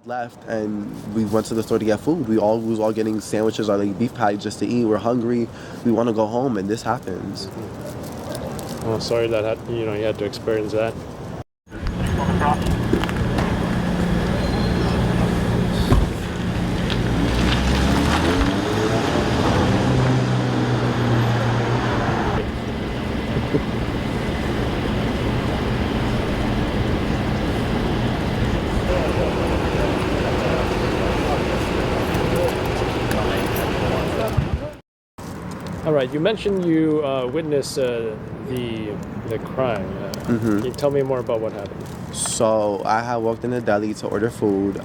Left and we went to the store to get food. We was all getting sandwiches or like beef patty just to eat. We're hungry. We want to go home, and this happens. Oh, sorry that you had to experience that. All right, you mentioned you witnessed the crime. Can you tell me more about what happened? So I had walked in the deli to order food,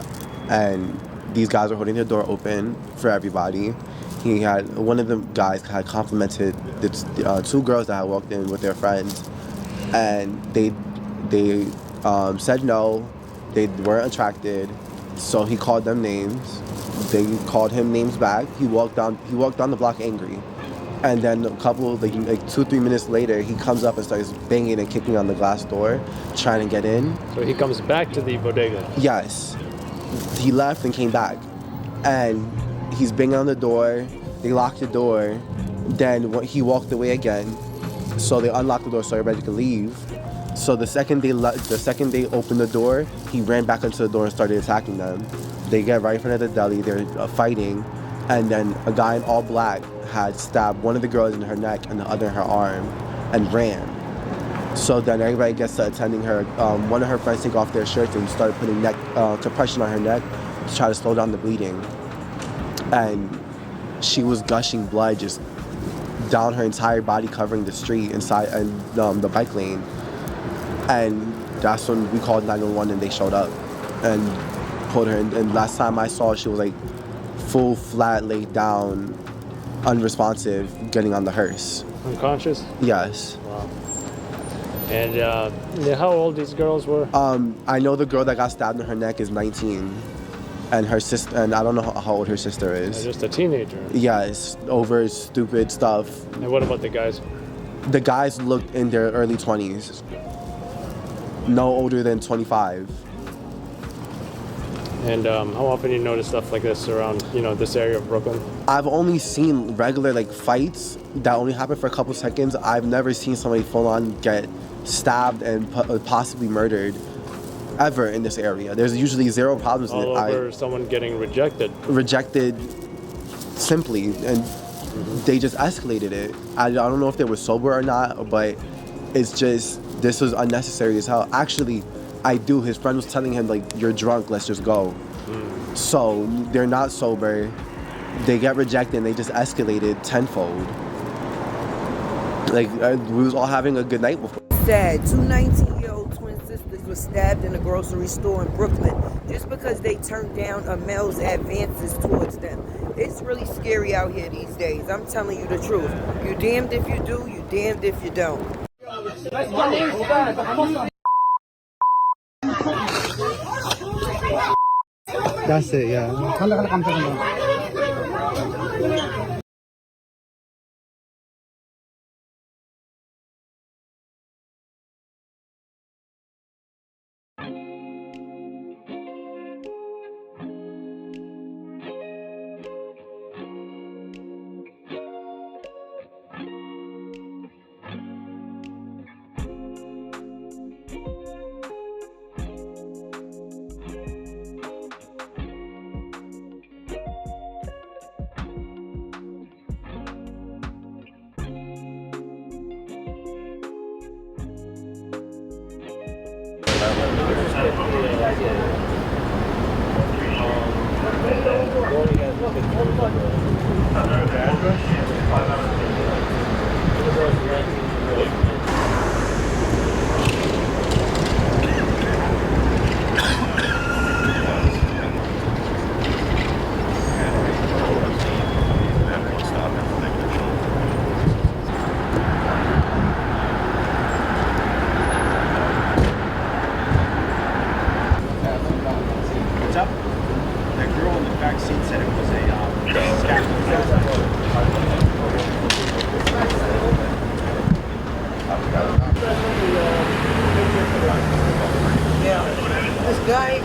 and these guys were holding their door open for everybody. One of the guys had complimented the two girls that had walked in with their friends, and they said no, they weren't attracted. So he called them names. They called him names back. He walked down the block angry. And then a couple, like 2-3 minutes later, he comes up and starts banging and kicking on the glass door, trying to get in. So he comes back to the bodega? Yes. He left and came back. And he's banging on the door. They locked the door. Then he walked away again. So they unlocked the door so everybody could leave. So the second they opened the door, he ran back into the door and started attacking them. They get right in front of the deli. They're fighting. And then a guy in all black had stabbed one of the girls in her neck and the other in her arm and ran. So then everybody gets to attending her. One of her friends took off their shirts and started putting neck compression on her neck to try to slow down the bleeding. And she was gushing blood just down her entire body, covering the street inside and the bike lane. And that's when we called 911 and they showed up and pulled her. And last time I saw her, she was like full flat, laid down, unresponsive, getting on the hearse. Unconscious? Yes. Wow. And how old these girls were? I know the girl that got stabbed in her neck is 19, and her sister, and I don't know how old her sister is. Just a teenager. Yes, over stupid stuff. And what about the guys? The guys looked in their early 20s, no older than 25. And how often do you notice stuff like this around, this area of Brooklyn? I've only seen regular fights that only happen for a couple seconds. I've never seen somebody full on get stabbed and possibly murdered ever in this area. There's usually zero problems. All over someone getting rejected. Rejected simply, and they just escalated it. I don't know if they were sober or not, but it's just, this was unnecessary as hell. Actually, his friend was telling him, you're drunk, let's just go. So they're not sober, they get rejected, and they just escalated tenfold. We was all having a good night before. Sad, 2 19-year-old twin sisters were stabbed in a grocery store in Brooklyn just because they turned down a male's advances towards them. It's really scary out here these days, I'm telling you the truth. You damned if you do, you damned if you don't. That's it, yeah. This guy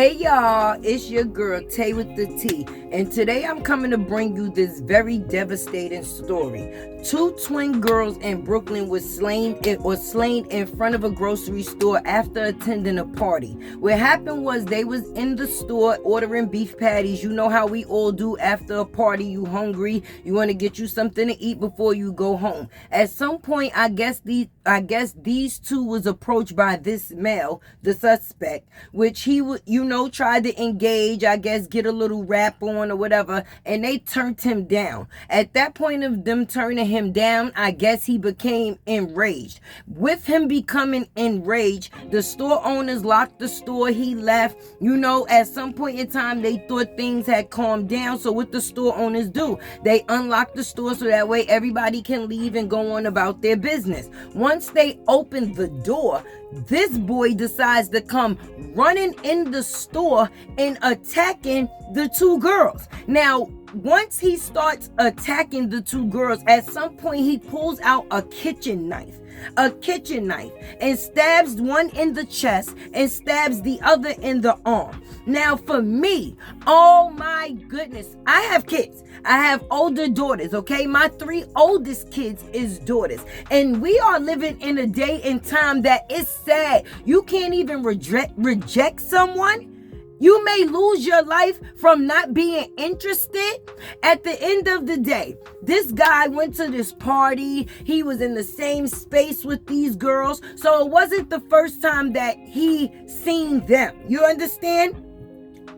Hey y'all, it's your girl Tay with the T, and today I'm coming to bring you this very devastating story. Two twin girls in Brooklyn were slain in front of a grocery store after attending a party. What happened was they was in the store ordering beef patties. You know how we all do after a party. You hungry, you want to get you something to eat before you go home. At some point, I guess these two was approached by this male, the suspect, which he would, tried to engage, I guess get a little rap on or whatever, and they turned him down. At that point of them turning him down, I guess he became enraged. With him becoming enraged, the store owners locked the store. He left. At some point in time, they thought things had calmed down. So what the store owners do? They unlock the store so that way everybody can leave and go on about their business. Once they open the door, this boy decides to come running in the store and attacking the two girls. Now, once he starts attacking the two girls, at some point he pulls out a kitchen knife, and stabs one in the chest and stabs the other in the arm. Now, for me, oh my goodness, I have kids. I have older daughters, okay? My 3 oldest kids is daughters. And we are living in a day and time that is sad. You can't even reject someone. You may lose your life from not being interested. At the end of the day, this guy went to this party. He was in the same space with these girls. So it wasn't the first time that he seen them. You understand?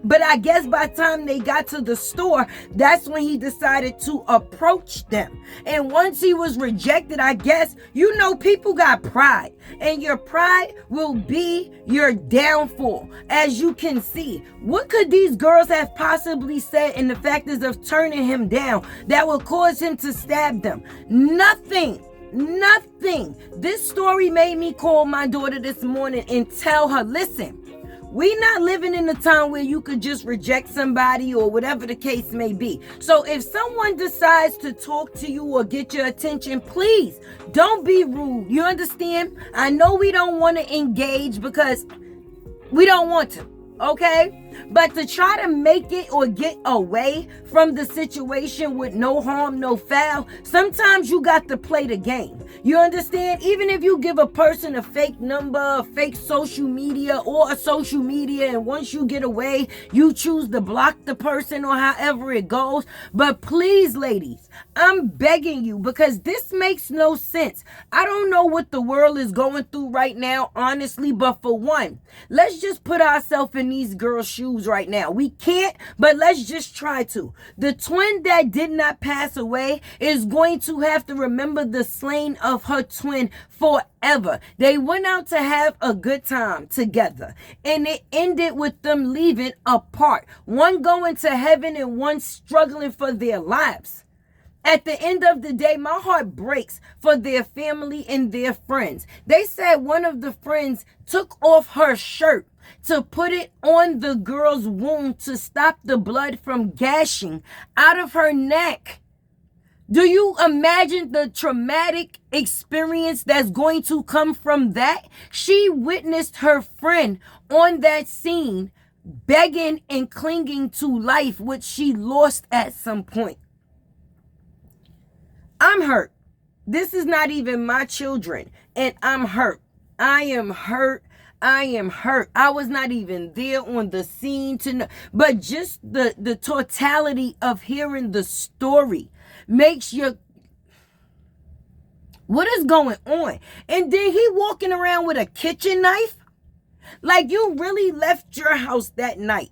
But I guess by the time they got to the store, that's when he decided to approach them. And once he was rejected, I guess, people got pride. And your pride will be your downfall. As you can see, what could these girls have possibly said in the factors of turning him down that would cause him to stab them? Nothing. This story made me call my daughter this morning and tell her, listen, we not living in a time where you could just reject somebody or whatever the case may be. So if someone decides to talk to you or get your attention, please don't be rude. You understand? I know we don't want to engage because we don't want to. Okay? But to try to make it or get away from the situation with no harm, no foul, sometimes you got to play the game. You understand? Even if you give a person a fake number, a fake social media, or a social media, and once you get away, you choose to block the person or however it goes. But please, ladies, I'm begging you, because this makes no sense. I don't know what the world is going through right now, honestly, but for one, let's just put ourselves in these girls' shoes right now. We can't, but let's just try to. The twin that did not pass away is going to have to remember the slaying of her twin forever. They went out to have a good time together, and it ended with them leaving apart. One going to heaven and one struggling for their lives. At the end of the day, my heart breaks for their family and their friends. They said one of the friends took off her shirt to put it on the girl's wound to stop the blood from gashing out of her neck. Do you imagine the traumatic experience that's going to come from that? She witnessed her friend on that scene begging and clinging to life, which she lost at some point. I'm hurt. This is not even my children, and I'm hurt. I am hurt. I was not even there on the scene to know, but just the totality of hearing the story makes you, what is going on? And then he walking around with a kitchen knife? Like, you really left your house that night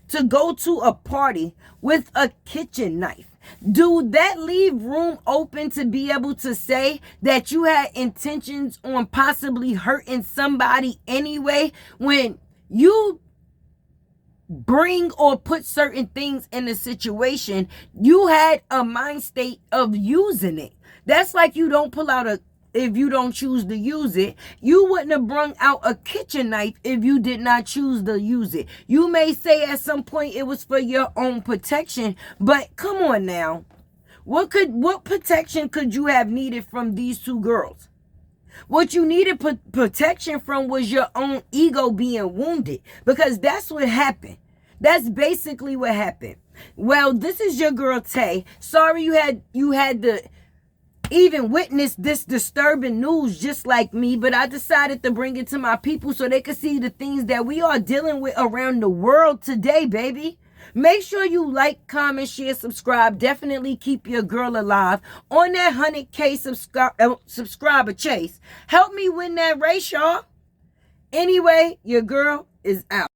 to go to a party with a kitchen knife. Do that leave room open to be able to say that you had intentions on possibly hurting somebody anyway, when you bring or put certain things in a situation, you had a mind state of using it? That's like you don't pull out if you don't choose to use it. You wouldn't have brung out a kitchen knife if you did not choose to use it. You may say at some point it was for your own protection, but come on now. What protection could you have needed from these two girls? What you needed protection from was your own ego being wounded, because that's what happened. That's basically what happened. Well, this is your girl Tay. Sorry you had to even witness this disturbing news just like me, but I decided to bring it to my people so they could see the things that we are dealing with around the world today, baby. Make sure you like, comment, share, subscribe. Definitely keep your girl alive on that 100K subscriber chase. Help me win that race, y'all. Anyway, your girl is out.